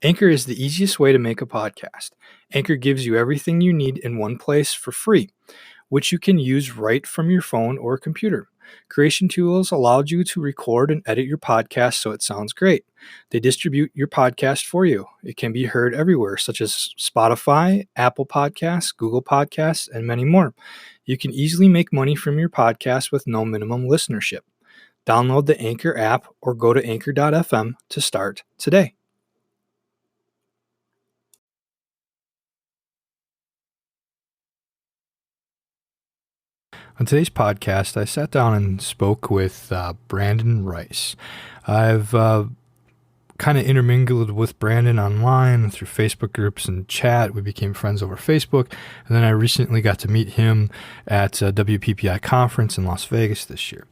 Anchor is the easiest way to make a podcast. Anchor gives you everything you need in one place for free, which you can use right from your phone or computer. Creation tools allowed you to record and edit your podcast so it sounds great. They distribute your podcast for you. It can be heard everywhere, such as Spotify, Apple Podcasts, Google Podcasts, and many more. You can easily make money from your podcast with no minimum listenership. Download the Anchor app or go to anchor.fm to start today. On today's podcast, I sat down and spoke with Brandon Rice. I've kind of intermingled with Brandon online through Facebook groups and chat. We became friends over Facebook, and then I recently got to meet him at a WPPI conference in Las Vegas this year.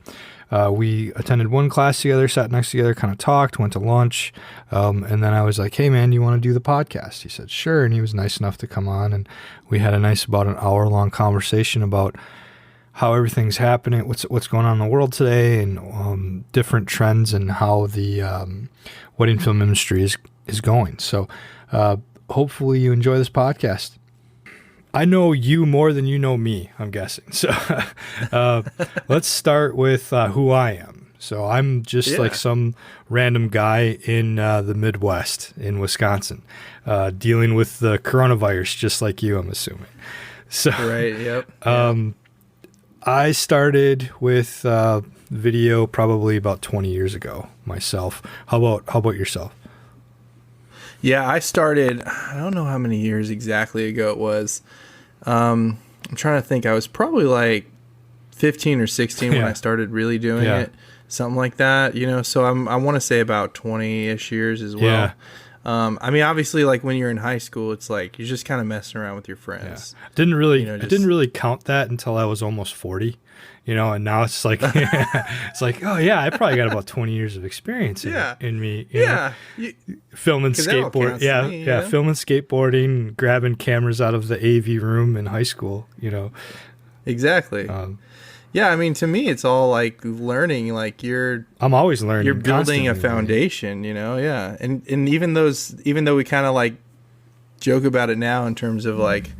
We attended one class together, sat next together, kind of talked, went to lunch, and then I was like, hey man, you want to do the podcast? He said, sure, and he was nice enough to come on, and we had a nice about an hour-long conversation about how everything's happening, what's going on in the world today, and different trends and how the wedding film industry is going. So hopefully you enjoy this podcast. I know you more than you know me, I'm guessing. So let's start with who I am. So I'm just like some random guy in the Midwest in Wisconsin, dealing with the coronavirus, just like you, I'm assuming. So, right, yep. I started with video probably about 20 years ago myself. How about yourself? Yeah, I started, I don't know how many years exactly ago it was. I'm trying to think. I was probably like 15 or 16 when I started really doing it. Something like that, so I want to say about 20-ish years as well. Yeah. I mean, obviously, like when you're in high school, it's like you're just kind of messing around with your friends. Yeah. I didn't really count that until I was almost 40, and now it's like, it's like, oh yeah, I probably got about 20 years of experience in me. Filming skateboard. Filming skateboarding, grabbing cameras out of the AV room in high school, Exactly. Yeah, I mean, to me, it's all like learning. Like I'm always learning. You're building a foundation, Yeah, and even though we kind of like joke about it now in terms of like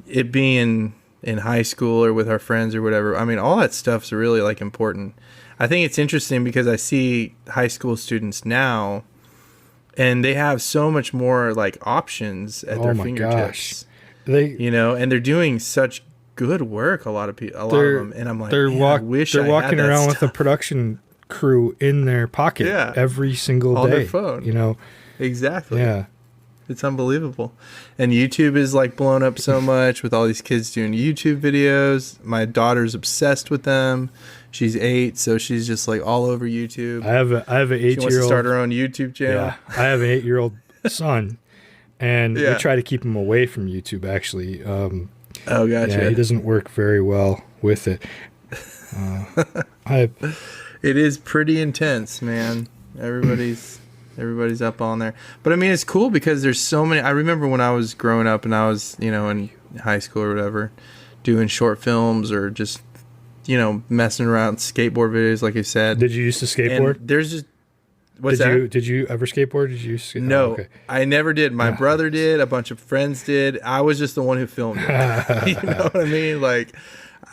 it being in high school or with our friends or whatever. I mean, all that stuff's really like important. I think it's interesting because I see high school students now, and they have so much more like options at their fingertips. Gosh. And they're doing such good work. A lot of them, and I'm like, they're walking around with a production crew in their pocket every single day on their phone. Exactly. Yeah, it's unbelievable. And YouTube is like blown up so much with all these kids doing YouTube videos. My daughter's obsessed with them. She's 8, so she's just like all over YouTube. I have an 8-year-old. She wants to start her own YouTube channel. Yeah, I have an 8-year-old son, and we try to keep him away from YouTube. Actually. Oh, gotcha. Yeah, he doesn't work very well with it. It is pretty intense, man. Everybody's up on there. But I mean, it's cool because there's so many. I remember when I was growing up and I was, in high school or whatever, doing short films or just, messing around with skateboard videos, like you said. Did you used to skateboard? And there's just. Did you ever skateboard? Did you No, okay. I never did. My brother did. A bunch of friends did. I was just the one who filmed it. You know what I mean? Like,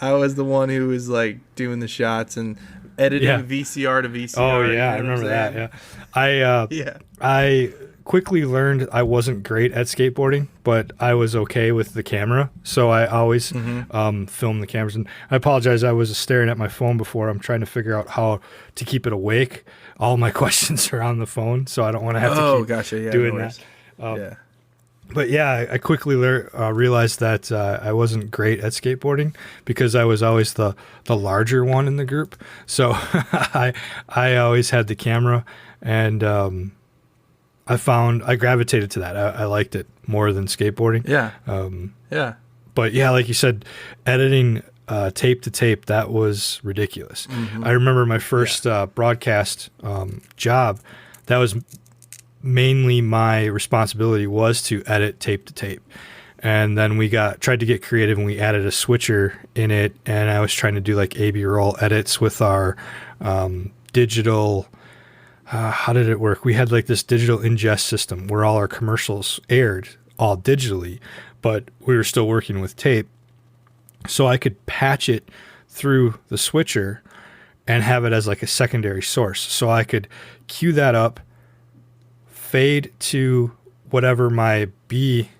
I was the one who was like doing the shots and editing VCR to VCR. Oh yeah, I remember that. Yeah, I quickly learned I wasn't great at skateboarding, but I was okay with the camera, so I always filmed the cameras. And I apologize, I was staring at my phone before. I'm trying to figure out how to keep it awake. All my questions are on the phone, so I don't want to have to keep doing that. But yeah, I quickly realized that I wasn't great at skateboarding because I was always the larger one in the group. So I always had the camera, and I gravitated to that. I liked it more than skateboarding. Yeah. But yeah, like you said, editing tape to tape, that was ridiculous. I remember my first broadcast job. That was mainly my responsibility, was to edit tape to tape. And then we tried to get creative, and we added a switcher in it, and I was trying to do like A/B roll edits with our digital how did it work? We had like this digital ingest system where all our commercials aired all digitally, but we were still working with tape. So I could patch it through the switcher and have it as like a secondary source. So I could cue that up, fade to whatever my B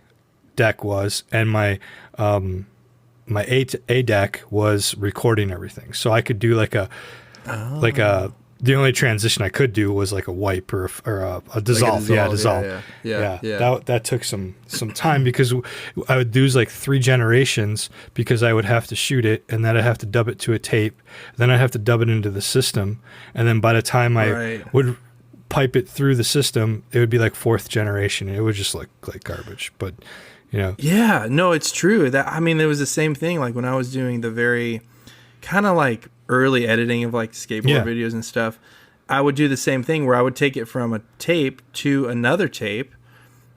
deck was, and my A deck was recording everything. So I could do like a the only transition I could do was like a wipe or a dissolve. Like a dissolve. Yeah. That took some time because I would do like 3 generations because I would have to shoot it, and then I'd have to dub it to a tape. Then I'd have to dub it into the system. And then by the time I would pipe it through the system, it would be like 4th generation. It would just look like garbage. But, you know. Yeah, no, it's true. That, I mean, it was the same thing. Like when I was doing the very kind of like early editing of like skateboard videos and stuff, I would do the same thing where I would take it from a tape to another tape,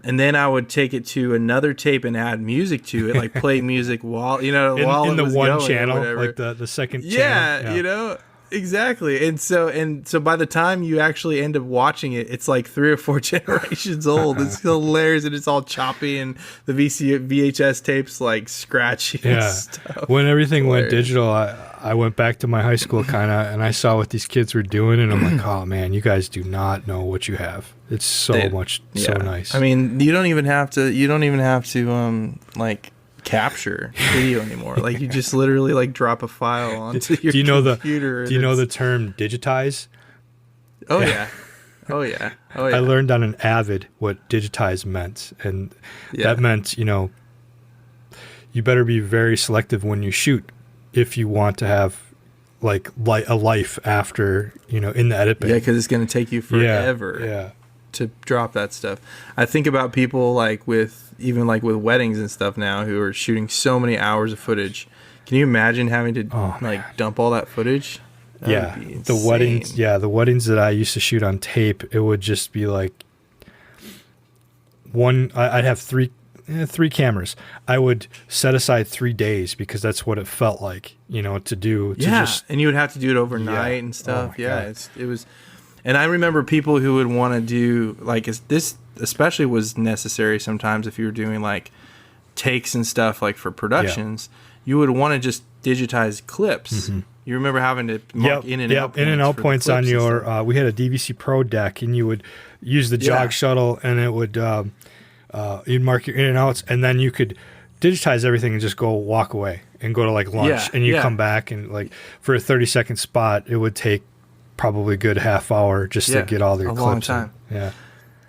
and then I would take it to another tape and add music to it, like play music while while in the it was one going channel, or whatever. like the second channel. Yeah, exactly. And so by the time you actually end up watching it, it's like 3 or 4 generations old. It's hilarious, and it's all choppy, and the VHS tapes like scratchy and stuff. When everything went digital, I went back to my high school and I saw what these kids were doing, and I'm like, oh man, you guys do not know what you have. It's so nice. I mean, you don't even have to like capture video anymore. Like you just literally like drop a file onto your computer. Do you know the term digitize? Oh yeah. I learned on an Avid what digitize meant, and that meant, you better be very selective when you shoot if you want to have like a life after, in the edit bay. Yeah, because it's going to take you forever to drop that stuff. I think about people like with weddings and stuff now who are shooting so many hours of footage. Can you imagine having to dump all that footage? That would be insane. The weddings that I used to shoot on tape, it would just be like I'd have three cameras. I would set aside 3 days because that's what it felt like, to do. And you would have to do it overnight and stuff. It was. And I remember people who would want to do like this, especially was necessary sometimes if you were doing like takes and stuff like for productions. You would want to just digitize clips. Mm-hmm. You remember having to mark in and out points on your. We had a DVC Pro deck, and you would use the jog shuttle, and it would you'd mark your in and outs, and then you could digitize everything and just go walk away and go to like lunch, and you come back, and like for a 30-second spot, it would take probably a good half hour just to get all their clips. Long time. Yeah.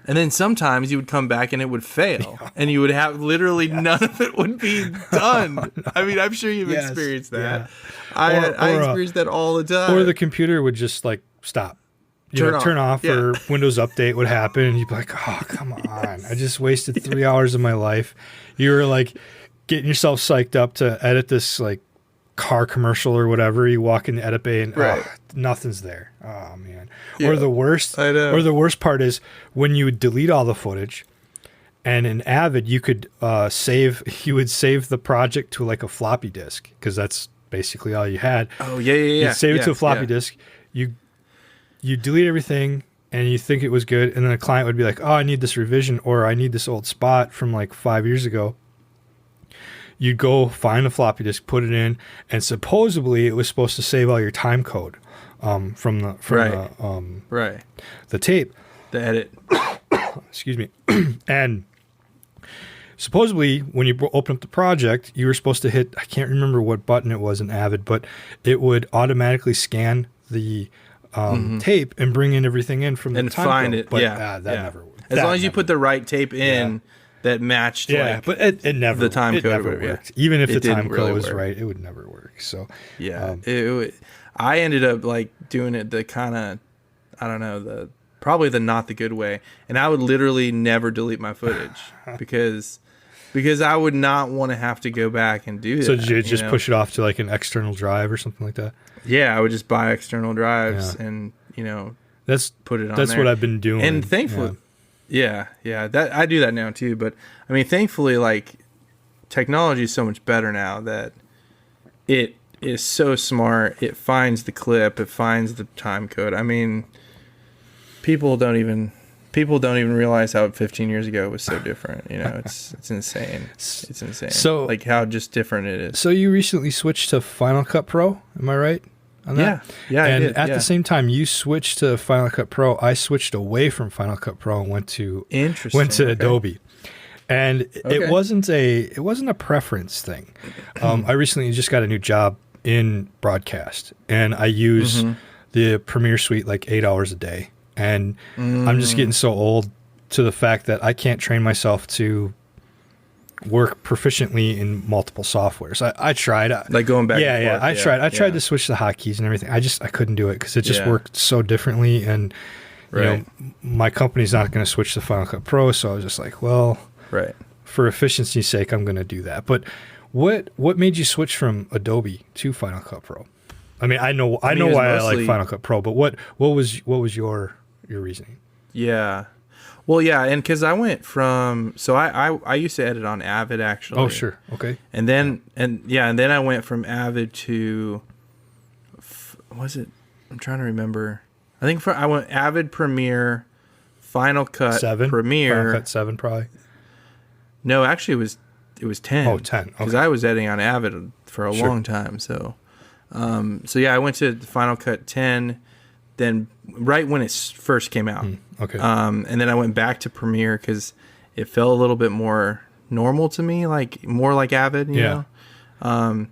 And then sometimes you would come back and it would fail, and you would have literally none of it would be done. I mean, I'm sure you've experienced that. Yeah. I experienced that all the time. Or the computer would just like stop. Turn off, or Windows Update would happen, and you'd be like, oh, come on. I just wasted 3 hours of my life. You were like getting yourself psyched up to edit this like car commercial or whatever. You walk in the edit bay and nothing's there. Oh man. Or the worst part is when you would delete all the footage, and in Avid you could save the project to like a floppy disk, because that's basically all you had. Oh yeah. You'd save it to a floppy disk. You delete everything and you think it was good, and then the client would be like, oh, I need this revision, or I need this old spot from like 5 years ago. You'd go find a floppy disk, put it in, and supposedly it was supposed to save all your time code from the tape. The edit. Excuse me. And supposedly when you open up the project, you were supposed to hit, I can't remember what button it was in Avid, but it would automatically scan the tape and bring in everything in from the time find code. it. But that never worked. As long as you put the right tape in that matched. Yeah, but it never. The time code never worked. Even if the time code was right, it would never work. So I ended up like doing it the kind of, I don't know, probably the not the good way, and I would literally never delete my footage because I would not want to have to go back and do that. So did you just push it off to like an external drive or something like that? Yeah, I would just buy external drives and that's put it on. That's there. what I've been doing, and thankfully, that I do that now too. But I mean, thankfully, like technology is so much better now that it is so smart. It finds the clip, it finds the time code. I mean, people don't even realize how 15 years ago was so different. You know, it's insane. It's insane. So like how just different it is. So you recently switched to Final Cut Pro, am I right? On that? Yeah, and I did. At the same time you switched to Final Cut Pro, I switched away from Final Cut Pro and went to Adobe. And it wasn't a preference thing. I recently just got a new job in broadcast, and I use the Premiere Suite like 8 hours a day. And I'm just getting so old to the fact that I can't train myself to work proficiently in multiple softwares. I tried. Like going back and forth. I tried. I tried to switch the hotkeys and everything. I couldn't do it because it just worked so differently. And you know, my company's not going to switch to Final Cut Pro, so I was just like, well, for efficiency's sake, I'm going to do that. But what made you switch from Adobe to Final Cut Pro? I mean, I know why I like Final Cut Pro, but what was your reasoning? Yeah. Well, yeah, and because I went from I used to edit on Avid actually. Oh, sure, okay. And then I went from Avid to I'm trying to remember. I think I went Avid, Premiere, Final Cut, 7? Premiere. Final Cut 7 probably. No, actually it was 10. Oh, 10. Because I was editing on Avid for a long time. So yeah, I went to Final Cut 10. Then right when it first came out. Okay. And then I went back to Premiere because it felt a little bit more normal to me, like more like Avid, you know? And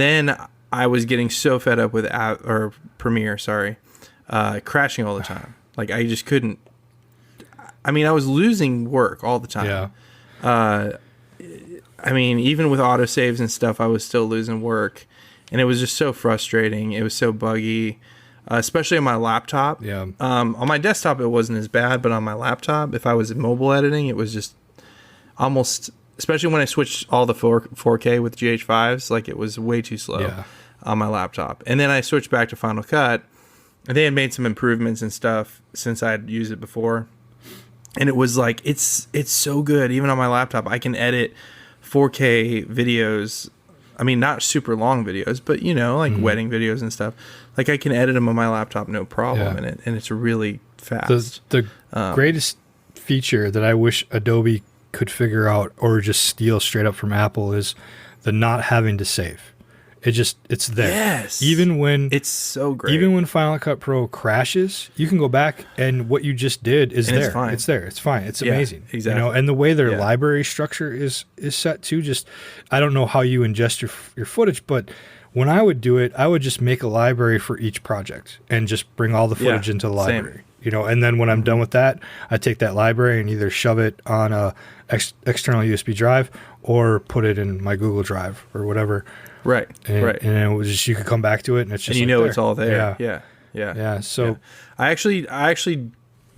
then I was getting so fed up with Premiere, crashing all the time. Like I just couldn't. I mean, I was losing work all the time. Yeah. I mean, even with autosaves and stuff, I was still losing work, and it was just so frustrating. It was so buggy. Especially on my laptop. Yeah. On my desktop, it wasn't as bad, but on my laptop, if I was mobile editing, it was just almost, especially when I switched all the 4K with GH5s, like it was way too slow on my laptop. And then I switched back to Final Cut, and they had made some improvements and stuff since I'd used it before. And it was like, it's so good. Even on my laptop, I can edit 4K videos. I mean, not super long videos, but you know, like wedding videos and stuff. Like I can edit them on my laptop, no problem, and it's really fast. The greatest feature that I wish Adobe could figure out or just steal straight up from Apple is the not having to save. It's there. Yes. Even when it's so great. Even when Final Cut Pro crashes, you can go back and what you just did is there. It's fine. It's there. It's fine. It's amazing. Exactly. You know, and the way their library structure is set too. Just I don't know how you ingest your footage, but when I would do it, I would just make a library for each project and just bring all the footage into the library. Same. You know, and then when I'm done with that, I take that library and either shove it on a external USB drive or put it in my Google Drive or whatever. Right. And it was just, you could come back to it and it's just, and you know, it's all there. Yeah. So I actually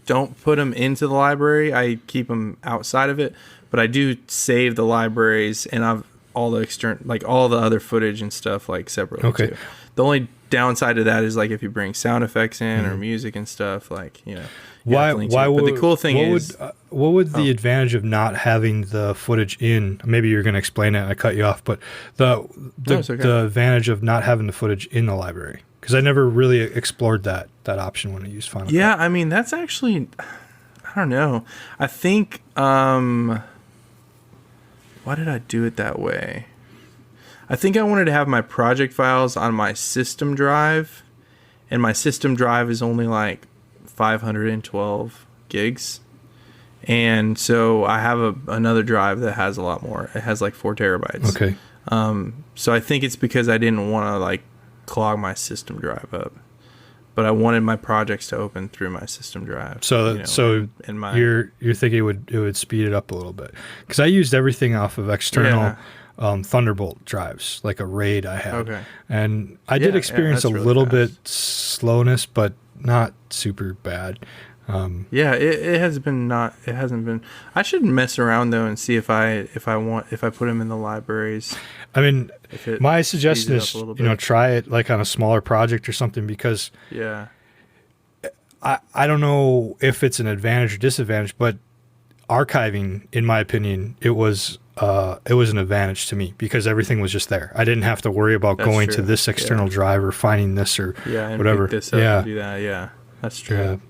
don't put them into the library. I keep them outside of it, but I do save the libraries and I've all the all the other footage and stuff like separately too. The only downside to that is like if you bring sound effects in or music and stuff, like, you know. Why would, but the cool thing what would the advantage of not having the footage in? Maybe you're going to explain it. I cut you off, but the advantage of not having the footage in the library, because I never really explored that option when I used Final Cut. I mean that's actually, I don't know. I think why did I do it that way? I think I wanted to have my project files on my system drive, and my system drive is only like 512 gigs. And so I have another drive that has a lot more. It has like 4 terabytes. Okay. So I think it's because I didn't want to like clog my system drive up, but I wanted my projects to open through my system drive. So, you're thinking it would speed it up a little bit, because I used everything off of external Thunderbolt drives, like a RAID I had, and I did experience a little bit slowness, but not super bad. It hasn't been. I should mess around though and see if I put them in the libraries. I mean, my suggestion is, try it like on a smaller project or something, because I don't know if it's an advantage or disadvantage, but archiving, in my opinion, it was an advantage to me because everything was just there. I didn't have to worry about going to this external drive or finding this or whatever. Pick this up and do that. Yeah, that's true.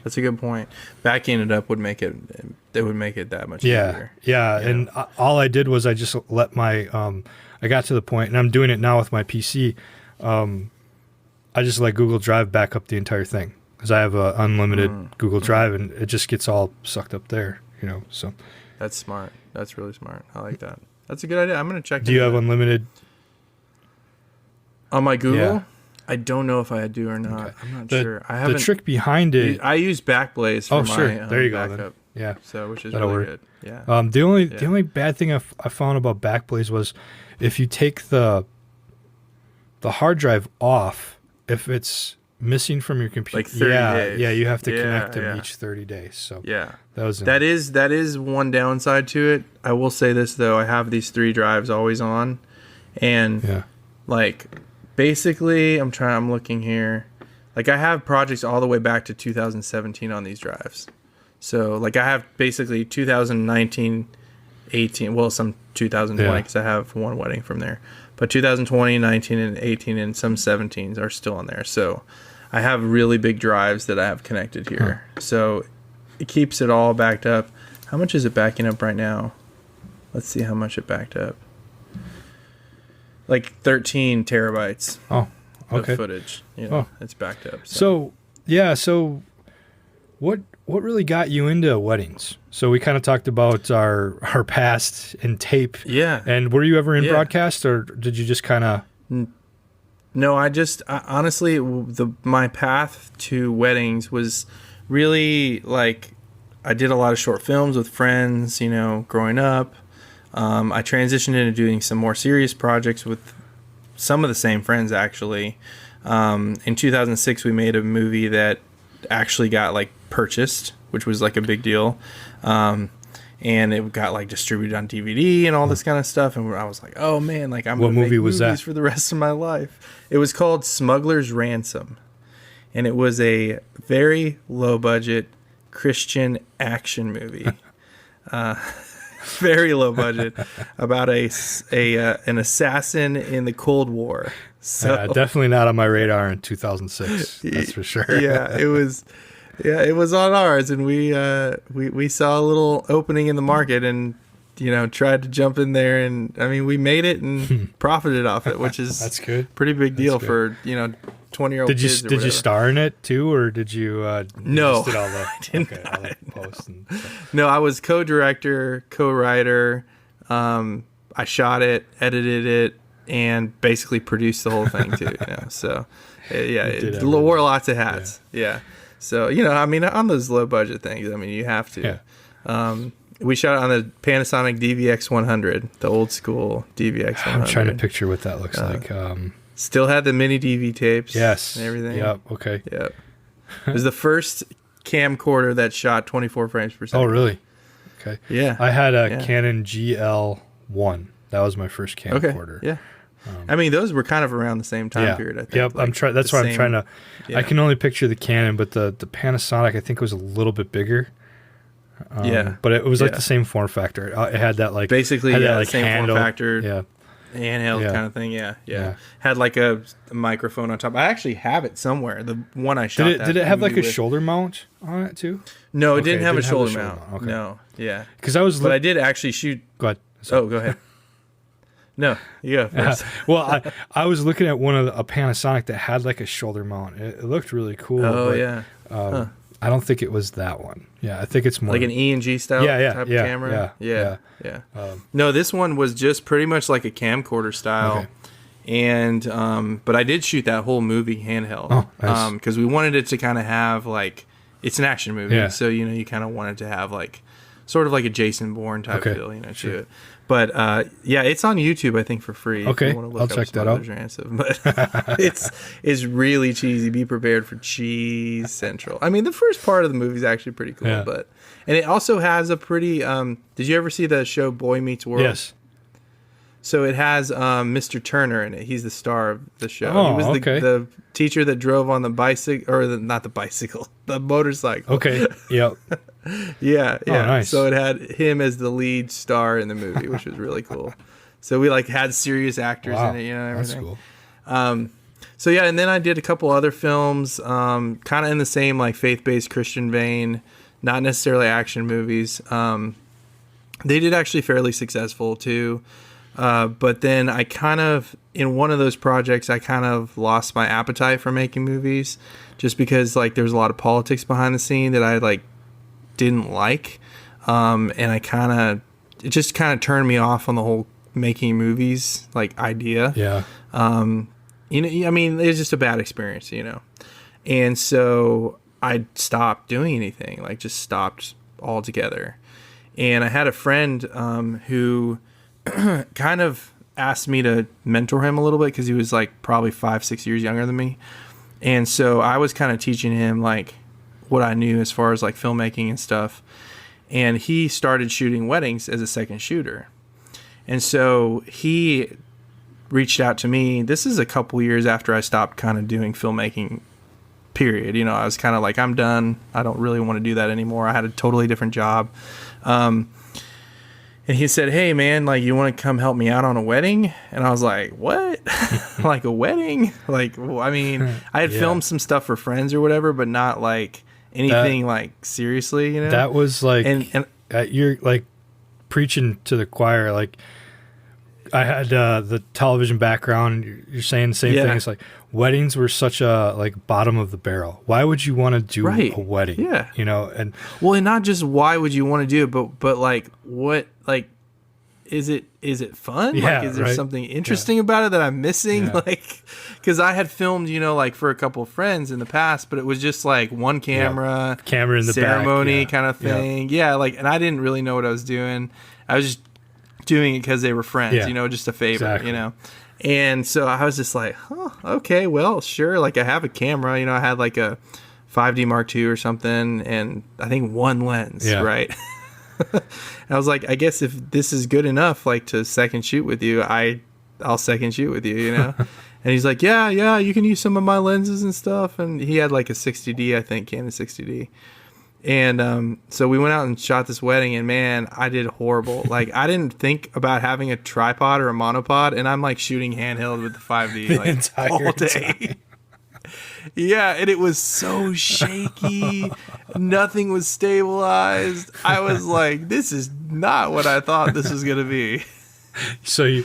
That's a good point. Backing it up would make it that much easier. Yeah. And all I did was I just let my, I got to the point, and I'm doing it now with my PC. I just let Google Drive back up the entire thing because I have a unlimited Google Drive, and it just gets all sucked up there, so. That's smart. That's really smart. I like that. That's a good idea. I'm going to check. Do you have unlimited? On my Google? Yeah. I don't know if I do or not. Okay. I'm not sure. I haven't. The trick behind it. I use Backblaze for my there you backup. Go, then. Yeah. So, which is That'll really work. good. Yeah. The only bad thing I found about Backblaze was if you take the hard drive off, if it's missing from your computer, like 30 days. Yeah, you have to connect them each 30 days. So yeah, that is one downside to it. I will say this though, I have these 3 drives always on, and like basically I'm looking here, like I have projects all the way back to 2017 on these drives. So like I have basically 2019, 18, well some 2020 because I have one wedding from there, but 2020, 19, and 18, and some 17s are still on there. So I have really big drives that I have connected here. So it keeps it all backed up. How much is it backing up right now? Let's see how much it backed up. Like 13 terabytes of footage. It's backed up. So what really got you into weddings? So we kind of talked about our past in tape. Yeah. And were you ever in broadcast, or did you just kind of? No, I honestly, my path to weddings was really like I did a lot of short films with friends, growing up. I transitioned into doing some more serious projects with some of the same friends, actually. In 2006, we made a movie that actually got like purchased, which was like a big deal. And it got like distributed on DVD and all this kind of stuff. And I was like, oh man, like I'm going to make movies for the rest of my life. It was called Smuggler's Ransom. And it was a very low budget Christian action movie. Very low budget about an assassin in the Cold War. So definitely not on my radar in 2006. That's for sure. It was on ours, and we saw a little opening in the market, and tried to jump in there, and I mean we made it and profited off it, which is that's good. Pretty big deal for 20-year-old kids. Did you star in it too, or did you? No, did all the, I did all the posts and stuff. No, I was co-director, co-writer. I shot it, edited it, and basically produced the whole thing too. So it wore lots of hats. Yeah. So I mean, on those low budget things, I mean, you have to. Yeah. We shot it on the Panasonic DVX 100, the old school DVX 100. I'm trying to picture what that looks like. Still had the mini DV tapes. Yes. And everything. Yep. Okay. Yep. It was the first camcorder that shot 24 frames per second. Oh, really? Okay. Yeah. I had a Canon GL1. That was my first camcorder. Okay. Yeah. I mean, those were kind of around the same time period, I think. Yep. Like that's why I'm trying to. Yeah. I can only picture the Canon, but the Panasonic I think was a little bit bigger. But it was like the same form factor. It had that like basically that, like, same handle. form factor. Yeah. Handheld kind of thing. Yeah. Had like a microphone on top. I actually have it somewhere. The one I shot. Did it have like a shoulder mount on it too? No, it didn't have a shoulder mount. Okay. No. Yeah. Because I did actually shoot. Go ahead. Oh, go ahead. No, you go first. Well, I was looking at a Panasonic that had like a shoulder mount. It looked really cool. Oh, but, yeah. I don't think it was that one. Yeah, I think it's more like an E&G style type of camera. Yeah. No, this one was just pretty much like a camcorder style. Okay. And but I did shoot that whole movie handheld. Oh, nice. Because we wanted it to kind of have like it's an action movie, Yeah. so you kind of wanted to have like sort of like a Jason Bourne type feel, to it. But it's on YouTube, I think, for free. Okay, if you want to look I'll check that out. Ransom. But it's really cheesy. Be prepared for cheese central. I mean, the first part of the movie is actually pretty cool, and it also has a pretty. Did you ever see the show Boy Meets World? Yes. So it has Mr. Turner in it. He's the star of the show. Oh, he was the teacher that drove on the bicycle, or not the bicycle, the motorcycle. Okay. Yep. Yeah. Oh, nice. So it had him as the lead star in the movie, which was really cool. So we had serious actors in it, everything. That's cool. So yeah, and then I did a couple other films, kind of in the same like faith-based Christian vein, not necessarily action movies. They did actually fairly successful too. But then I kind of, in one of those projects, I kind of lost my appetite for making movies just because like there's a lot of politics behind the scene that I like didn't like. And it just kind of turned me off on the whole making movies like idea. Yeah. I mean, it's just a bad experience, and so I stopped doing anything, like just stopped altogether. And I had a friend who kind of asked me to mentor him a little bit because he was like probably 5-6 years younger than me. And so I was kind of teaching him like what I knew as far as like filmmaking and stuff. And he started shooting weddings as a second shooter. And so he reached out to me. This is a couple years after I stopped kind of doing filmmaking, period. I was kind of like, I'm done. I don't really want to do that anymore. I had a totally different job. And he said, hey man, like you want to come help me out on a wedding? And I was like, what? Like a wedding? Like, well, I mean, I had filmed some stuff for friends or whatever, but not like anything like seriously, That was like, and you're like preaching to the choir. Like I had the television background. You're saying the same thing. It's like weddings were such a like bottom of the barrel. Why would you want to do a wedding? Yeah. And well, and not just why would you want to do it, but like what, like, is it fun? Yeah, like, is there something interesting about it that I'm missing? Yeah. Like, because I had filmed, like for a couple of friends in the past, but it was just like one camera in the ceremony back. kind of thing. Yeah. Like, and I didn't really know what I was doing. I was just doing it because they were friends, just a favor, Exactly. And so I was just like, okay, well, sure. Like I have a camera, I had like a 5D Mark II or something, and I think one lens, right? And I was like, I guess if this is good enough, like to second shoot with you, I'll second shoot with you, And he's like, yeah, you can use some of my lenses and stuff. And he had like a 60D, I think, Canon 60D. And so we went out and shot this wedding, and man, I did horrible. Like I didn't think about having a tripod or a monopod, and I'm like shooting handheld with the 5D like all day. Yeah, and it was so shaky. Nothing was stabilized. I was like, this is not what I thought this was gonna be. So you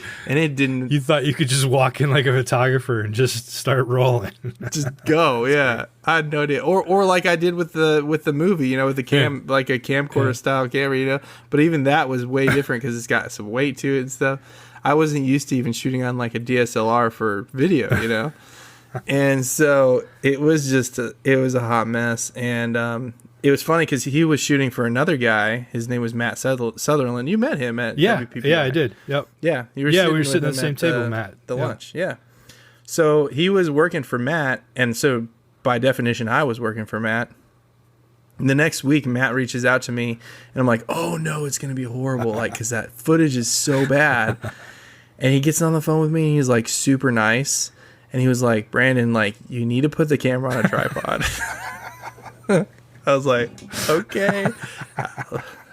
thought you could just walk in like a photographer and just start rolling. Just go, yeah. I had no idea. Or like I did with the movie, with the like a camcorder style camera, But even that was way different because it's got some weight to it and stuff. I wasn't used to even shooting on like a DSLR for video, And so it was just it was a hot mess. And it was funny because he was shooting for another guy. His name was Matt Sutherland. You met him at WPPI. Yeah, I did. Yep. Yeah, we were sitting at the same table, Matt. The lunch, yeah. So he was working for Matt, and so by definition, I was working for Matt. And the next week, Matt reaches out to me, and I'm like, "Oh no, it's gonna be horrible!" Like, because that footage is so bad. And he gets on the phone with me, and he's like super nice, and he was like, "Brandon, like, you need to put the camera on a tripod." I was like, okay,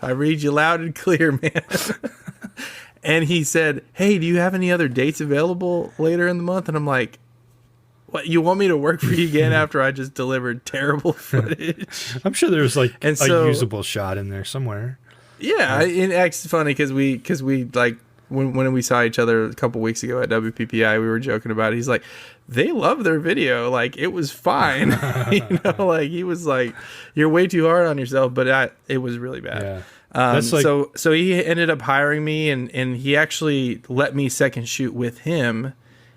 I read you loud and clear, man. And he said, hey, do you have any other dates available later in the month? And I'm like, what, you want me to work for you again after I just delivered terrible footage? I'm sure there was like a usable shot in there somewhere. Yeah, it's funny because we like, when we saw each other a couple weeks ago at WPPI, we were joking about it. He's like, they love their video. Like, it was fine. Like he was like, you're way too hard on yourself, but it was really bad. Yeah. So he ended up hiring me, and he actually let me second shoot with him,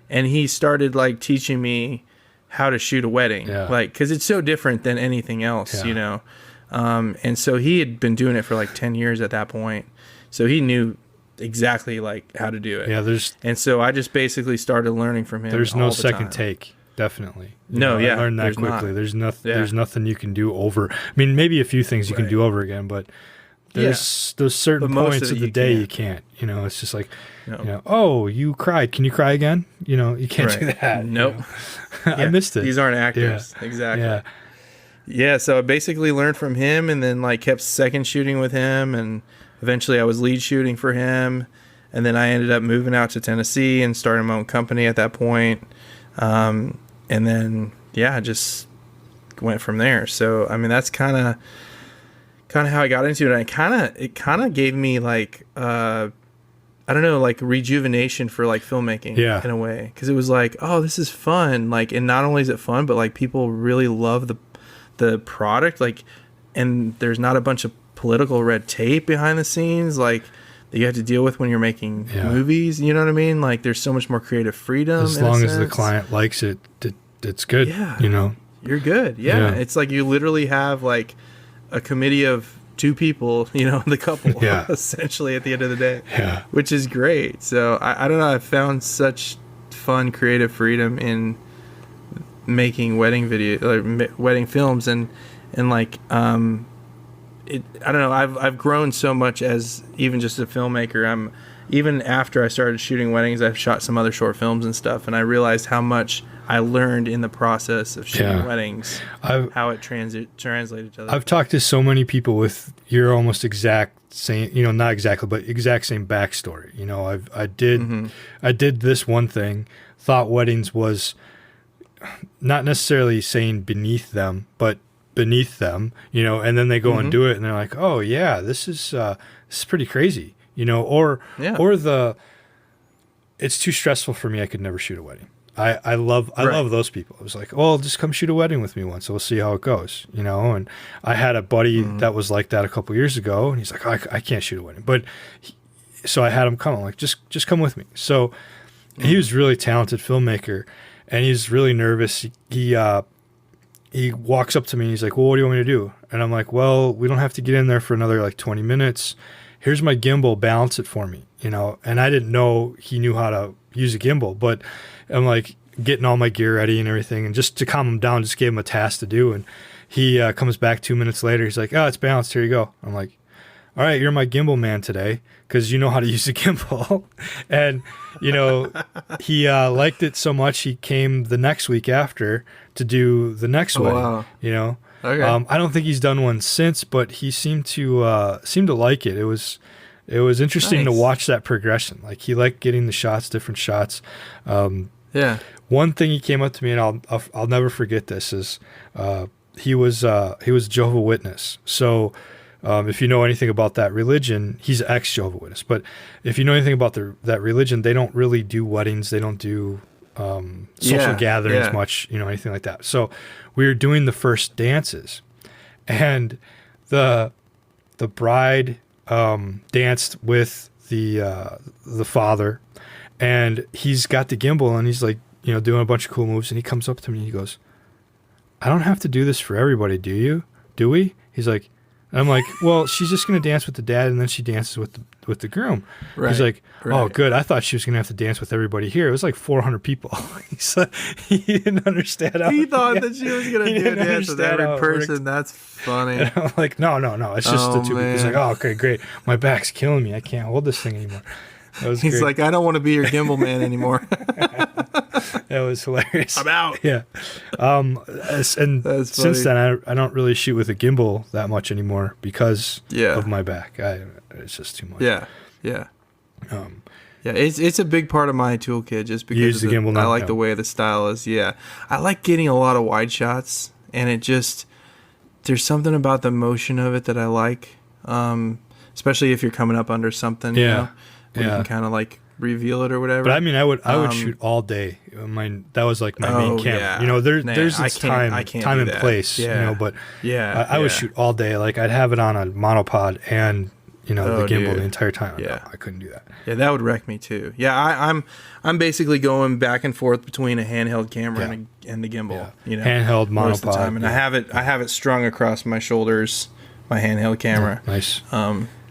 and he started like teaching me how to shoot a wedding, like, cause it's so different than anything else, and so he had been doing it for like 10 years at that point. So he knew exactly like how to do it. Yeah, and so I just basically started learning from him. There's no second take, definitely. I learned that quickly. There's nothing you can do over. I mean, maybe a few things you can do over again, but there's those certain points of the day you can't. It's just like, oh, you cried. Can you cry again? You can't do that. Nope. I missed it. These aren't actors. Yeah. Exactly. Yeah. So I basically learned from him, and then like kept second shooting with him, and eventually I was lead shooting for him. And then I ended up moving out to Tennessee and starting my own company at that point. and then just went from there. So I mean, that's kind of how I got into it. And it kind of gave me like I don't know, like rejuvenation for like filmmaking in a way, because it was like, oh, this is fun. Like, and not only is it fun, but like people really love the product. Like, and there's not a bunch of political red tape behind the scenes like that you have to deal with when you're making movies. You know what I mean? Like, there's so much more creative freedom. As long as the client likes it, it's good. Yeah, you know, you're good. Yeah, it's like you literally have like a committee of 2 people, you know, the couple, essentially at the end of the day, which is great. So I don't know. I've found such fun, creative freedom in making wedding wedding films, and like, I don't know. I've grown so much as even just a filmmaker. Even after I started shooting weddings, I've shot some other short films and stuff, and I realized how much I learned in the process of shooting weddings, how it translated to others. I've talked to so many people with your almost exact same, you know, not exactly, but exact same backstory. You know, I did this one thing, thought weddings was not necessarily saying beneath them, but beneath them, you know, and then they go and do it, and they're like, oh yeah, this is pretty crazy, you know, or it's too stressful for me, I could never shoot a wedding. I love those people. I was like, well, just come shoot a wedding with me once. We'll see how it goes, you know. And I had a buddy that was like that a couple years ago, and he's like, I can't shoot a wedding, but so I had him come. I'm like, just come with me. So he was a really talented filmmaker, and he's really nervous. He walks up to me and he's like, well, what do you want me to do? And I'm like, well, we don't have to get in there for another like 20 minutes. Here's my gimbal, balance it for me, you know. And I didn't know he knew how to use a gimbal, but I'm like getting all my gear ready and everything, and just to calm him down, just gave him a task to do. And he comes back 2 minutes later. He's like, oh, it's balanced. Here you go. I'm like, all right, you're my gimbal man today, because you know how to use a gimbal. And, you know, he liked it so much, he came the next week after to do the next wedding, you know. Okay. I don't think he's done one since, but he seemed to like it. It was interesting to watch that progression. Like, he liked getting the shots, different shots. One thing he came up to me, and I'll never forget this, is he was a Jehovah's Witness. So if you know anything about that religion, he's ex-Jehovah's Witness. But if you know anything about that religion, they don't really do weddings. They don't do social gatherings much, you know, anything like that. So we were doing the first dances, and the bride danced with the father, and he's got the gimbal, and he's like, you know, doing a bunch of cool moves, and he comes up to me and he goes, I don't have to do this for everybody, do we? He's like, and I'm like, well, she's just going to dance with the dad, and then she dances with the groom. Right, he's like, oh, good. I thought she was going to have to dance with everybody here. It was like 400 people. He didn't understand. He thought that she was going to do a dance with every person. That's funny. And I'm like, no. It's just the two people. He's like, oh, okay, great. My back's killing me. I can't hold this thing anymore. He's great. Like, I don't want to be your gimbal man anymore. That was hilarious. I'm out. Yeah. And since then, I don't really shoot with a gimbal that much anymore because of my back. It's just too much. Yeah. It's a big part of my toolkit just because use the gimbal now. I like the way the style is. Yeah. I like getting a lot of wide shots, and there's something about the motion of it that I like, especially if you're coming up under something, you know, where you can kind of like reveal it or whatever. But I mean, I would shoot all day. That was like my main camera. Yeah. You know, there's this time and place. You know, but I would shoot all day. Like, I'd have it on a monopod and, you know, the gimbal the entire time. Yeah, no, I couldn't do that. Yeah, that would wreck me too. Yeah, I'm basically going back and forth between a handheld camera and the gimbal. Yeah. You know, handheld monopod. Most of the time. And I have it strung across my shoulders, my handheld camera. Nice.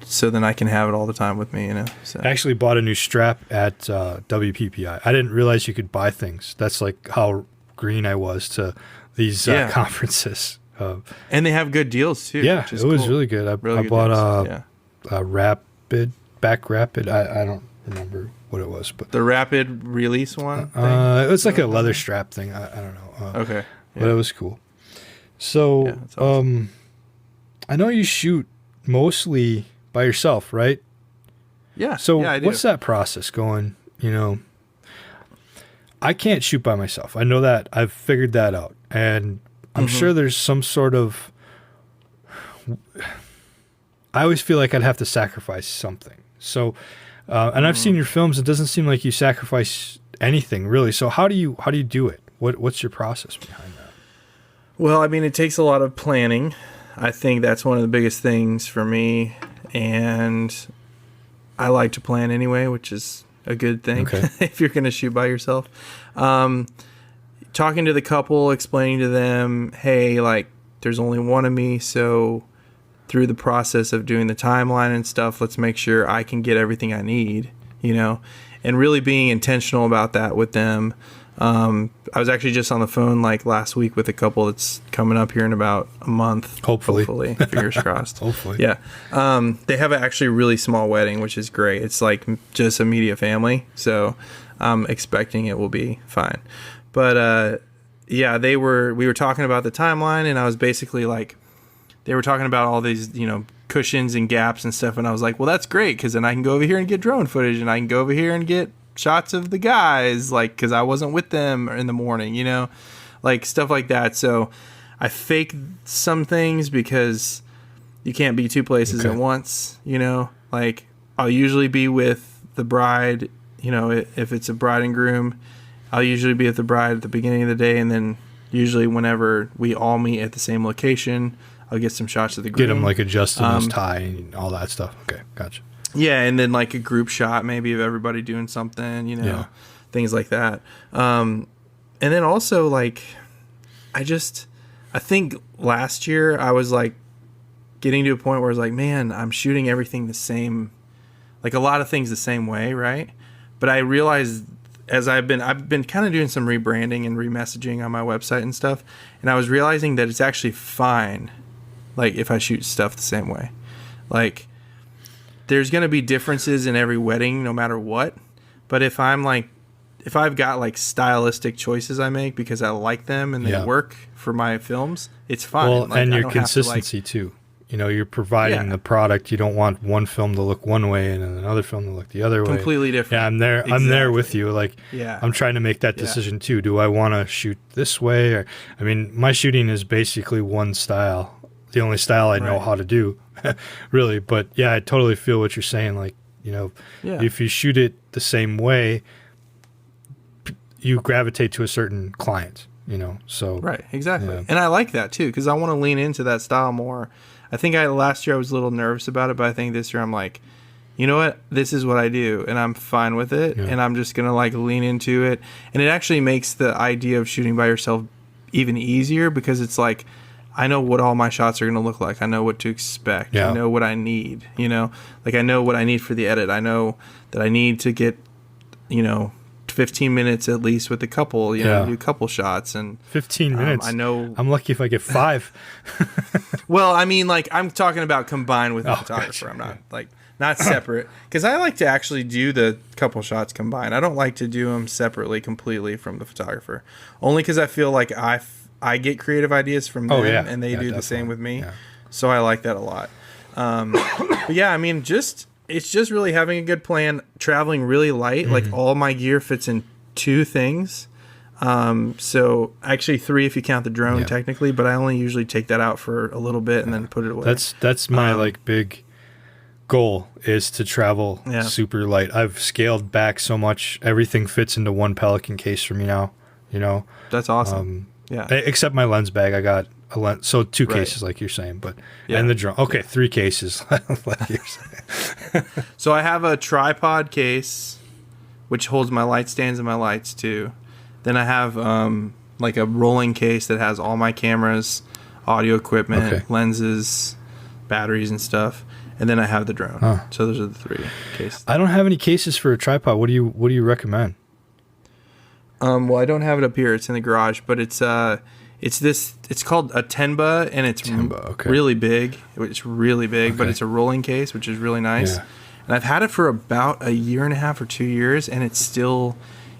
So then I can have it all the time with me, you know. So. I actually bought a new strap at WPPI. I didn't realize you could buy things. That's like how green I was to these conferences. And they have good deals too. Yeah, it was really good. I bought a Rapid. I don't remember what it was, but the Rapid release one. It was like a leather strap thing. I don't know. Okay, but it was cool. So, awesome. I know you shoot mostly by yourself, right? Yeah. So I do. What's that process going? You know, I can't shoot by myself. I know that. I've figured that out. And I'm sure there's some sort of, I always feel like I'd have to sacrifice something. So, and I've seen your films. It doesn't seem like you sacrifice anything really. So how do you do it? What's your process behind that? Well, I mean, it takes a lot of planning. I think that's one of the biggest things for me. And I like to plan anyway, which is a good thing if you're going to shoot by yourself. Talking to the couple, explaining to them, hey, like, there's only one of me, so through the process of doing the timeline and stuff, let's make sure I can get everything I need, you know, and really being intentional about that with them. I was actually just on the phone like last week with a couple that's coming up here in about a month. Hopefully. Fingers crossed. Hopefully. Yeah. They have an actually really small wedding, which is great. It's like just immediate family. So I'm expecting it will be fine. But, yeah, we were talking about the timeline, and I was basically like, they were talking about all these, you know, cushions and gaps and stuff. And I was like, well, that's great. 'Cause then I can go over here and get drone footage, and I can go over here and get shots of the guys, like, because I wasn't with them in the morning, you know, like stuff like that. So I fake some things because you can't be two places at once, you know, like I'll usually be with the bride, you know, if it's a bride and groom, I'll usually be with the bride at the beginning of the day. And then usually whenever we all meet at the same location, I'll get some shots of the groom. Get him like adjusting his tie and all that stuff. Okay. Gotcha. Yeah, and then like a group shot maybe of everybody doing something, you know, things like that. And then also like, I think last year I was like getting to a point where I was like, man, I'm shooting everything the same, like a lot of things the same way, right? But I realized as I've been kind of doing some rebranding and remessaging on my website and stuff, and I was realizing that it's actually fine, like if I shoot stuff the same way, like. There's going to be differences in every wedding no matter what. But if I've got like stylistic choices I make because I like them and they work for my films, it's fine. Well, like, and your consistency too. You know, you're providing the product. You don't want one film to look one way and another film to look the other way. Completely different. Yeah, I'm there. I'm there with you. Like, I'm trying to make that decision too. Do I want to shoot this way? Or, I mean, my shooting is basically one style. The only style I know how to do, really. But yeah, I totally feel what you're saying. Like, you know, if you shoot it the same way, you gravitate to a certain client, you know, so. Right, exactly. Yeah. And I like that too, because I want to lean into that style more. I think last year I was a little nervous about it, but I think this year I'm like, you know what, this is what I do, and I'm fine with it, and I'm just going to like lean into it. And it actually makes the idea of shooting by yourself even easier, because it's like, I know what all my shots are going to look like. I know what to expect. I know what I need, you know, like I know what I need for the edit. I know that I need to get, you know, 15 minutes at least with the couple, you know, do couple shots. And 15 minutes. I know. I'm lucky if I get 5. Well, I mean, like I'm talking about combined with the photographer. Gotcha. I'm not like not separate, because I like to actually do the couple shots combined. I don't like to do them separately completely from the photographer, only because I feel like I get creative ideas from them, and they do the same with me. Yeah. So I like that a lot. But yeah, I mean, it's just really having a good plan, traveling really light. Like all my gear fits in 2 things. So actually 3 if you count the drone technically, but I only usually take that out for a little bit and then put it away. That's my like big goal, is to travel super light. I've scaled back so much. Everything fits into one Pelican case for me now, you know. That's awesome. Except my lens bag. I got a lens, so 2 cases, like you're saying, but and the drone. Okay, 3 cases, like you're saying. So I have a tripod case, which holds my light stands and my lights too. Then I have like a rolling case that has all my cameras, audio equipment, lenses, batteries, and stuff. And then I have the drone. So those are the 3 cases. I don't have any cases for a tripod. What do you recommend? Well, I don't have it up here. It's in the garage, but it's called a Tenba, and it's really big. It's really big, but it's a rolling case, which is really nice. Yeah. And I've had it for about a year and a half or 2 years, and it's still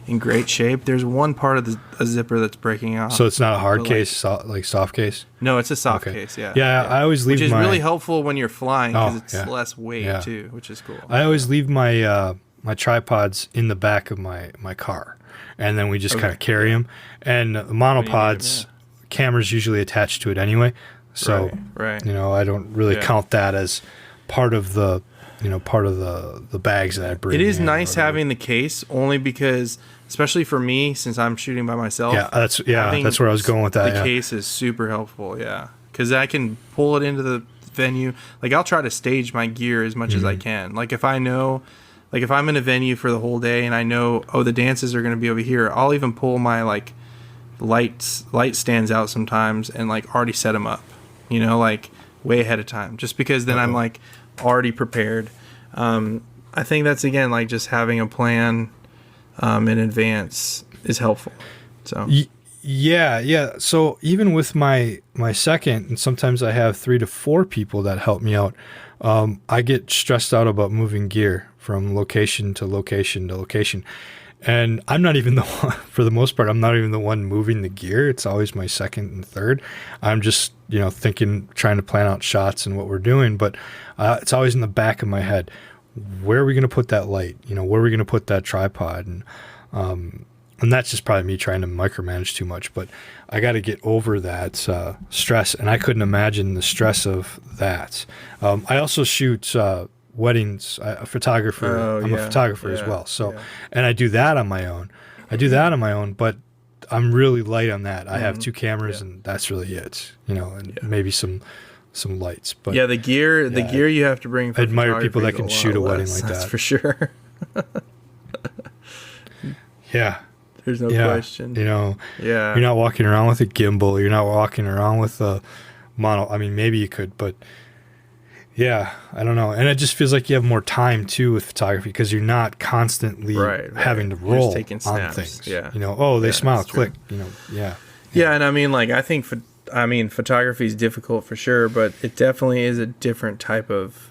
in great shape. There's one part of a zipper that's breaking off. So it's not a hard case, like soft case? No, it's a soft case, Yeah, I always leave which is really helpful when you're flying, because it's less weight too, which is cool. I always leave my my tripods in the back of my car, and then we just kind of carry them. And the monopods, camera's usually attached to it anyway, so right. you know, I don't really count that as part of the the bags that I bring. It is nice having the case, only because, especially for me, since I'm shooting by myself. That's where I was going with that. The case is super helpful, because I can pull it into the venue. Like, I'll try to stage my gear as much as I can. Like, if I know, like, if I'm in a venue for the whole day and I know, oh, the dances are going to be over here, I'll even pull my like light stands out sometimes and like already set them up, you know, like way ahead of time, just because then I'm like already prepared. I think that's, again, like, just having a plan in advance is helpful. So so even with my second, and sometimes I have 3 to 4 people that help me out, I get stressed out about moving gear from location to location to location, and I'm not even the one, for the most part, I'm not even the one moving the gear. It's always my second and third. I'm just, you know, trying to plan out shots and what we're doing, but it's always in the back of my head. Where are we going to put that light? You know, where are we going to put that tripod? And that's just probably me trying to micromanage too much, but I got to get over that stress, and I couldn't imagine the stress of that. I also shoot weddings, I'm a photographer as well. So, and I do that on my own. But I'm really light on that. I have 2 cameras, and that's really it. You know, and maybe some lights. But the gear you have to bring. For I admire people that can shoot a wedding like that. That's for sure. There's no question. You know, you're not walking around with a gimbal. You're not walking around with a mono. I mean, maybe you could, but I don't know. And it just feels like you have more time too with photography, because you're not constantly having to roll on things. Yeah. You know, they smile, click. You know, and I mean, like, I think photography is difficult for sure, but it definitely is a different type of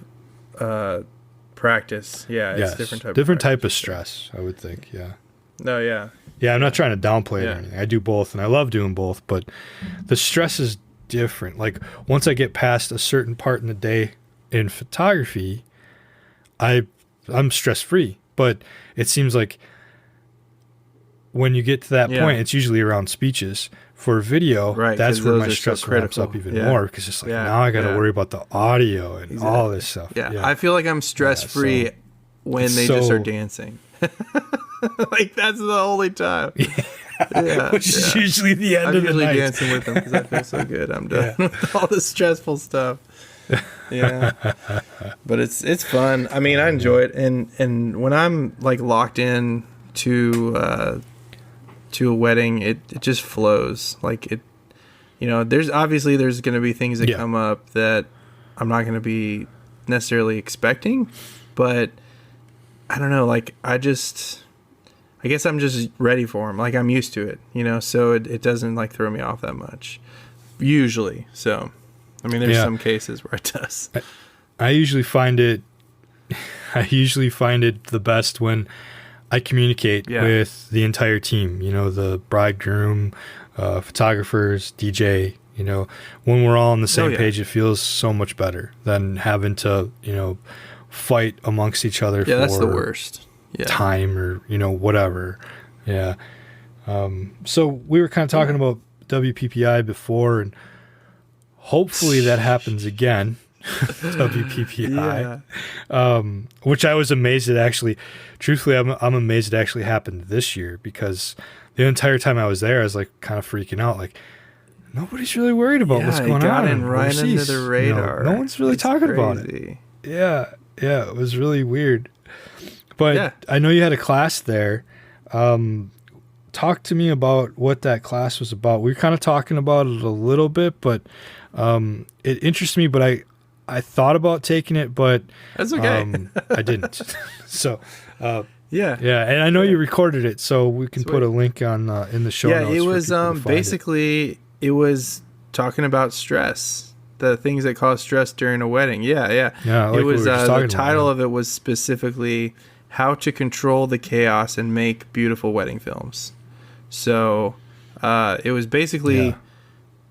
practice. It's different type of stress, I would think. No, I'm not trying to downplay it or anything. I do both, and I love doing both, but the stress is different. Like, once I get past a certain part in the day in photography, I'm stress free. But it seems like when you get to that point, it's usually around speeches. For video, that's where my stress ramps up even more, because it's like, now I got to worry about the audio and all this stuff. I feel like I'm stress free when they just are dancing. Like, that's the only time. Which is usually the end of the night. I'm usually dancing with them because I feel so good. I'm done with all the stressful stuff. But it's fun. I mean, I enjoy it, and when I'm like locked in to a wedding, it just flows. Like, it, you know, there's going to be things that come up that I'm not going to be necessarily expecting, but I don't know, like, I guess I'm just ready for them. Like, I'm used to it, you know, so it doesn't like throw me off that much usually. So, I mean, there's some cases where it does. I usually find it the best when I communicate with the entire team, you know, the bridegroom, photographers, DJ, you know, when we're all on the same page, it feels so much better than having to, you know, fight amongst each other for that's the worst. Time or, you know, whatever. So we were kind of talking about WPPI before, and hopefully that happens again. WPPI, which I was amazed it actually, truthfully, I'm amazed it actually happened this year, because the entire time I was there, I was like kind of freaking out, like, nobody's really worried about what's going on right under the radar. You know, no one's really talking about it. It was really weird. But I know you had a class there. Talk to me about what that class was about. We were kind of talking about it a little bit, but it interests me, but I thought about taking it, but that's okay. I didn't. So, and I know you recorded it, so we can put a link on in the show notes. Yeah, it was basically it was talking about stress, the things that cause stress during a wedding. Yeah. Like it was the title of it was specifically how to control the chaos and make beautiful wedding films. So it was basically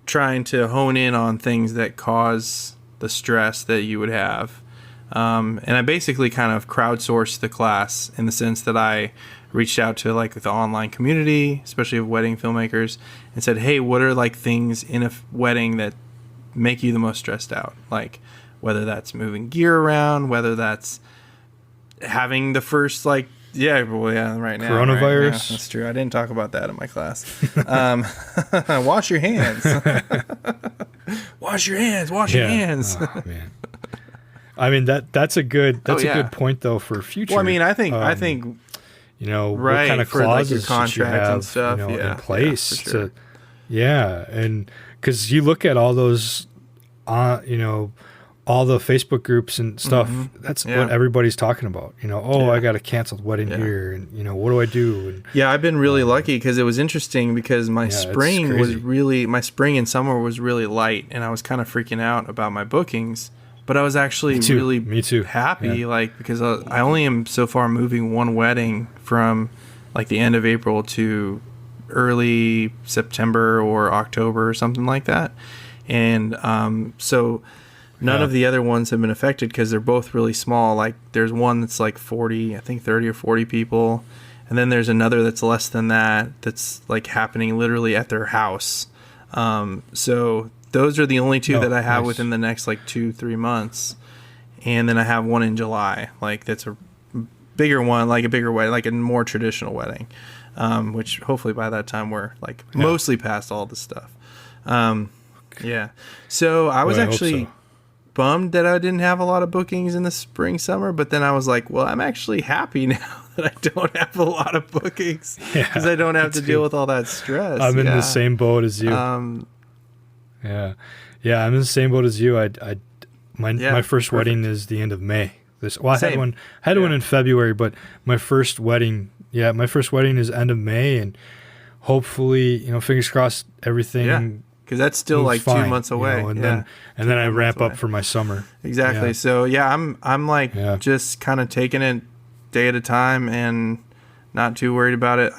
trying to hone in on things that cause the stress that you would have. And I basically kind of crowdsourced the class in the sense that I reached out to like the online community, especially of wedding filmmakers, and said, hey, what are like things in a wedding that make you the most stressed out? Like whether that's moving gear around, whether that's having the first like, right now. Coronavirus. Right? That's true. I didn't talk about that in my class. Wash your hands. Wash your hands. Wash your hands. Oh, man. I mean that's a good good point though for future. Well, I mean, I think you know, right, what kind of for clauses like your contract have, and stuff, in place for sure. and because you look at all those, you know, all the Facebook groups and stuff. That's what everybody's talking about. You know, I got a canceled wedding here, and you know, what do I do? And, yeah, I've been really lucky because it was interesting because my spring and summer was really light, and I was kind of freaking out about my bookings. But I was actually really happy, like, because I only am so far moving one wedding from like the end of April to early September or October or something like that. And so none of the other ones have been affected because they're both really small. Like there's one that's like 40, I think 30 or 40 people. And then there's another that's less than that, that's like happening literally at their house. So those are the only two that I have within the next like 2-3 months. And then I have one in July. Like that's a bigger one, like a bigger wedding, like a more traditional wedding. Which hopefully by that time we're like mostly past all this stuff. Yeah. So I was actually bummed that I didn't have a lot of bookings in the spring, summer, but then I was like, well, I'm actually happy now that I don't have a lot of bookings because I don't have to deal with all that stress. I'm in the same boat as you. I'm in the same boat as you. My first wedding is the end of May. I had one in February, but my first wedding is end of May, and hopefully, you know, fingers crossed, everything. Because that's still like fine, 2 months away, you know, and then I ramp up for my summer. Exactly. So I'm like just kind of taking it day at a time and not too worried about it.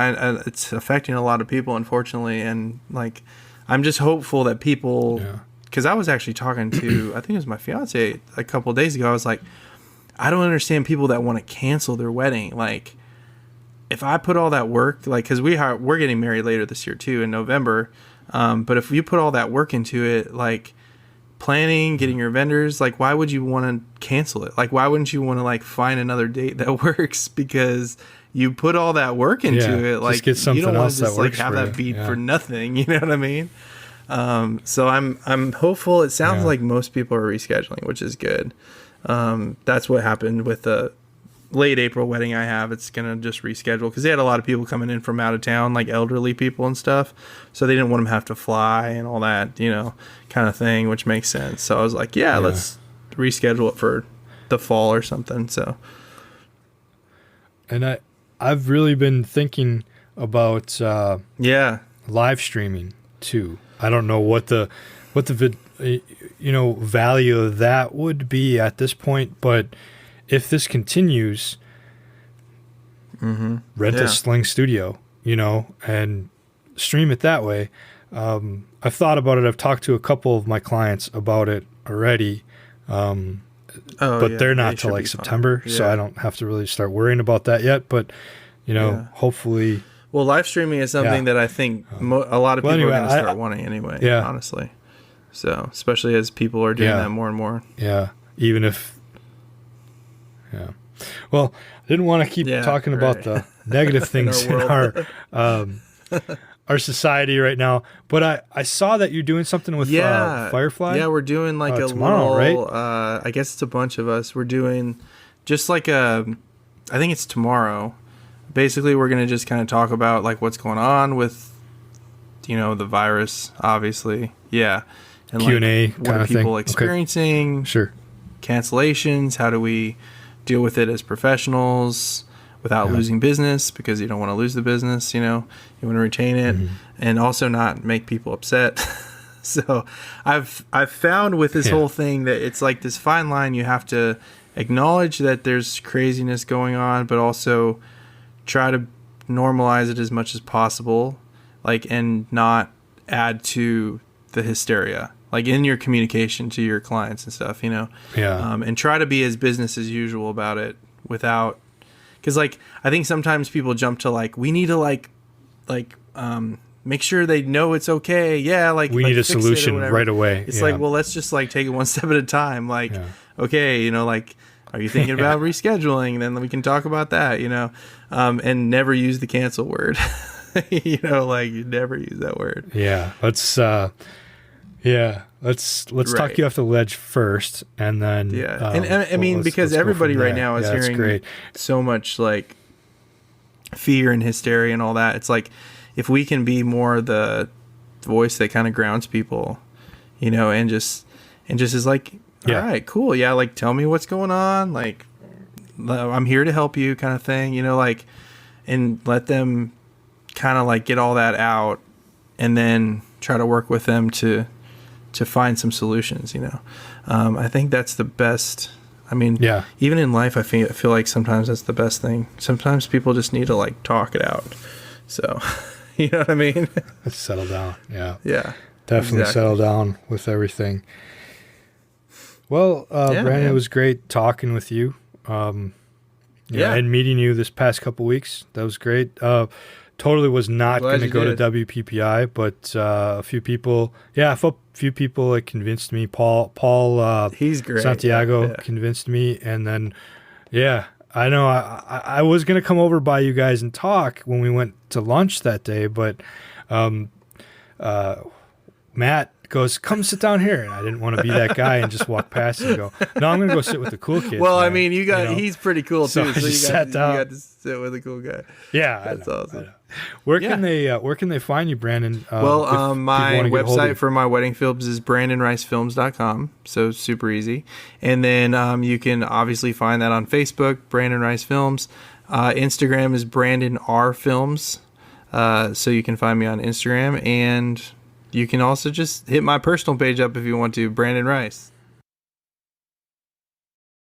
It's affecting a lot of people, unfortunately, and like I'm just hopeful that people. Because I was actually talking to I think it was my fiance a couple of days ago. I was like, I don't understand people that want to cancel their wedding. Like, if I put all that work, like, because we're getting married later this year too in November. But if you put all that work into it, like planning, getting your vendors, like why would you want to cancel it? Like why wouldn't you want to like find another date that works because you put all that work into it? Like get something you don't want else to just that like works have for that you. beat for nothing. You know what I mean? So I'm hopeful. It sounds like most people are rescheduling, which is good. That's what happened with the late April wedding I have. It's going to just reschedule because they had a lot of people coming in from out of town, like elderly people and stuff. So they didn't want them to have to fly and all that, you know, kind of thing, which makes sense. So I was like, let's reschedule it for the fall or something. So. And I've really been thinking about live streaming too. I don't know what the value of that would be at this point, but if this continues, rent a Sling Studio, you know, and stream it that way. I've thought about it. I've talked to a couple of my clients about it already, but they're not till like September, so I don't have to really start worrying about that yet. But you know, hopefully. Well, live streaming is something that I think a lot of people are going to start wanting anyway. Yeah. Honestly, so especially as people are doing that more and more. Yeah, even if. Yeah. Well, I didn't want to keep talking about the negative things in our society right now, but I saw that you're doing something with Firefly. Yeah, we're doing like a tomorrow, little, right? I guess it's a bunch of us. We're doing just like I think it's tomorrow. Basically, we're going to just kind of talk about like what's going on with, you know, the virus, obviously. Yeah. And Q&A like, what are people experiencing? Okay. Sure. Cancellations. How do we deal with it as professionals without losing business, because you don't want to lose the business, you know, you want to retain it and also not make people upset. So I've found with this whole thing that it's like this fine line. You have to acknowledge that there's craziness going on, but also try to normalize it as much as possible, like, and not add to the hysteria. like in your communication to your clients and stuff, you know. Yeah. And try to be as business as usual about it without, because like I think sometimes people jump to like we need to like make sure they know it's okay. Yeah, like we like need a fix it or solution whatever. right away. It's like, well, let's just like take it one step at a time. Like, okay, you know, like, are you thinking about rescheduling? Then we can talk about that, you know, and never use the cancel word. You know, like you never use that word. Yeah. Let's talk you off the ledge first, and then and I mean, because everybody right now is hearing so much like fear and hysteria and all that. It's like if we can be more the voice that kind of grounds people, you know, and just is like, all right, cool, yeah, like tell me what's going on, like I'm here to help you, kind of thing, you know, like, and let them kind of like get all that out, and then try to work with them to find some solutions, you know. I think that's the best. I mean, even in life, I feel like sometimes that's the best thing. Sometimes people just need to like talk it out. So, you know what I mean? Let's settle down. Yeah. Yeah. Definitely settle down with everything. Well, Brandon, it was great talking with you. And meeting you this past couple weeks. That was great. Totally was not going to go to WPPI, but a few people, like convinced me. Paul, he's great. Santiago convinced me, and then, I know I was going to come over by you guys and talk when we went to lunch that day, but Matt goes, come sit down here, and I didn't want to be that guy and just walk past and go, no, I'm going to go sit with the cool kids. Well, man. I mean, he's pretty cool too, so you got to sit with a cool guy. Yeah, that's awesome. Where can they find you, Brandon? My website for my wedding films is brandonricefilms.com, so super easy. And then you can obviously find that on Facebook, Brandon Rice Films. Instagram is Brandon R Films, so you can find me on Instagram, and you can also just hit my personal page up if you want to, Brandon Rice.